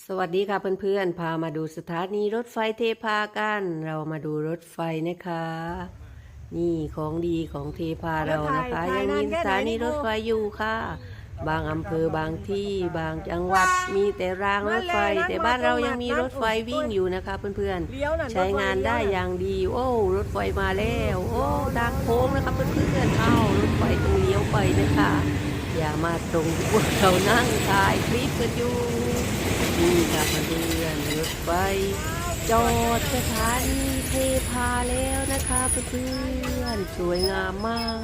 สวัสดีค่ะเพื่อนๆพามาดูสถานีรถไฟเทพากันเรามาดูรถไฟนะคะนี่ของดีของเทพาเรานะคะยังมีสถานีรถไฟอยู่ค่ะบางอำเภอบางที่บางจังหวัดมีแต่รางรถไฟแต่บ้านเรายังมีรถไฟวิ่งอยู่นะคะเพื่อนๆใช้งานได้อย่างดีโอ้รถไฟมาแล้วโอ้ทางโค้งนะคะเพื่อนๆเข้ารถไฟตรงเลี้ยวไปนะคะอย่ามาตรงที่พวกเรานั่งถ่ายคลิปกันอยู่นี่ค่ะเพื่อนๆรถไฟจอดสถานีเทพาแล้วนะคะเพื่อนๆสวยงามมาก